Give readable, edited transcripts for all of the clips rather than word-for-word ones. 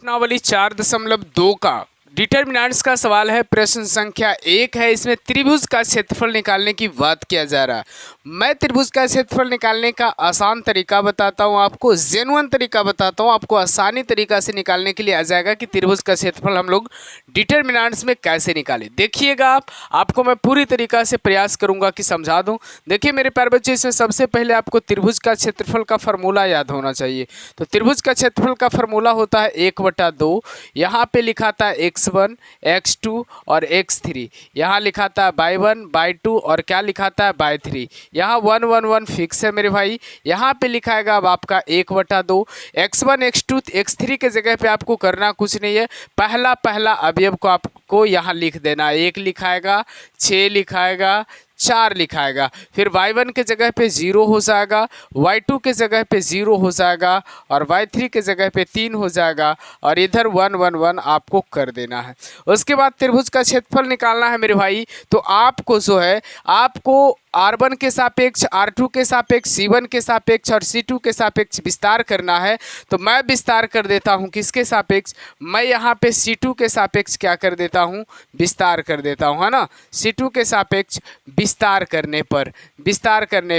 प्रश्नावली 4.2 का डिटर्मिनेंट्स का सवाल है। प्रश्न संख्या 1 है। इसमें त्रिभुज का क्षेत्रफल निकालने की बात किया जा रहा है। मैं त्रिभुज का क्षेत्रफल निकालने का आसान तरीका बताता हूं, आपको जेन्युइन तरीका बताता हूं। आपको आसानी तरीका से निकालने के लिए आ जाएगा कि त्रिभुज का क्षेत्रफल हम लोग डिटर्मिनेंट्स में कैसे निकालें। देखिएगा आपको मैं पूरी तरीका से प्रयास करूंगा कि समझा दूं। देखिए मेरे प्यारे बच्चे, इसमें सबसे पहले आपको त्रिभुज का क्षेत्रफल का फॉर्मूला याद होना चाहिए। तो त्रिभुज का क्षेत्रफल का फॉर्मूला होता है 1/2। यहाँ पे लिखा था x1, x2 और x3। यहाँ लिखा था y1, y2 और क्या लिखा था y3। यहाँ 1 1 1 फिक्स है मेरे भाई। यहाँ पे लिखाएगा अब आपका 1/2। x1 x2 x3 के जगह पे आपको करना कुछ नहीं है। पहला अवयव को आपको यहाँ लिख देना। 1 लिखाएगा, 6 लिखाएगा, 4 लिखाएगा। फिर y1 के जगह पे 0 हो जाएगा, y2 के जगह पे 0 हो जाएगा और y3 के जगह पे 3 हो जाएगा और इधर 1 1 1 आपको कर देना है। उसके बाद त्रिभुज का क्षेत्रफल निकालना है मेरे भाई। तो आपको जो है आपको R1 के सापेक्ष, R2 के सापेक्ष, C1 के सापेक्ष और C2 के सापेक्ष विस्तार करना है। तो मैं विस्तार कर देता हूं किसके सापेक्ष? मैं यहाँ पे C2 के सापेक्ष क्या कर देता हूं? विस्तार कर देता हूं, है ना। C2 के सापेक्ष विस्तार करने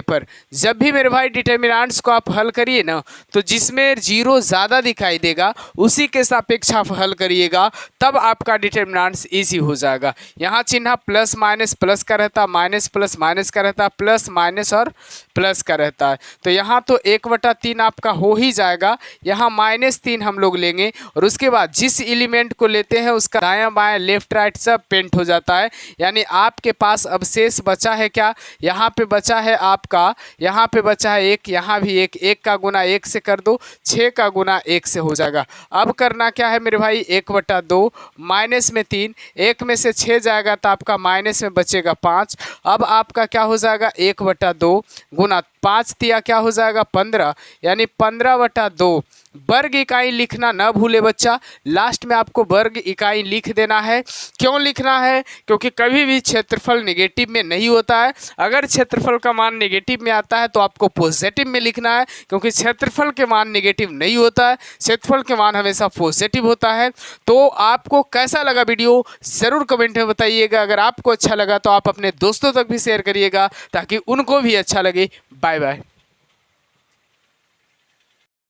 पर जब भी मेरे भाई डिटर्मिनेंट्स को आप हल करिए ना, तो जिसमें 0 ज़्यादा दिखाई देगा उसी के सापेक्ष आप हल करिएगा, तब आपका डिटर्मिनेंट्स ईजी हो जाएगा। यहाँ चिन्ह प्लस माइनस प्लस का रहता, माइनस प्लस माइनस का रहता, प्लस माइनस और प्लस का रहता है। तो यहाँ तो 1/3 आपका हो ही जाएगा। यहाँ -3 हम लोग लेंगे और उसके बाद जिस एलिमेंट को लेते हैं उसका दायां बायां लेफ्ट राइट सब पेंट हो जाता है। यानी आपके पास अब शेष बचा है क्या? यहाँ पे बचा है आपका, यहाँ पे बचा है 1, यहाँ भी 1। 1 का गुना 1 से कर दो, 6 का गुना 1 से हो जाएगा। अब करना क्या है मेरे भाई? 1/2 माइनस में 3, 1 में से 6 जाएगा तो आपका माइनस में बचेगा 5। अब आपका क्या हो जाएगा? 1/2 गुना 5 दिया क्या हो जाएगा? 15, यानी 15/2। वर्ग इकाई लिखना ना भूले बच्चा, लास्ट में आपको वर्ग इकाई लिख देना है। क्यों लिखना है? क्योंकि कभी भी क्षेत्रफल नेगेटिव में नहीं होता है। अगर क्षेत्रफल का मान नेगेटिव में आता है तो आपको पॉजिटिव में लिखना है, क्योंकि क्षेत्रफल के मान नेगेटिव नहीं होता है, क्षेत्रफल के मान हमेशा पॉजिटिव होता है। तो आपको कैसा लगा वीडियो ज़रूर कमेंट में बताइएगा। अगर आपको अच्छा लगा तो आप अपने दोस्तों तक भी शेयर करिएगा ताकि उनको भी अच्छा लगे। Bye bye.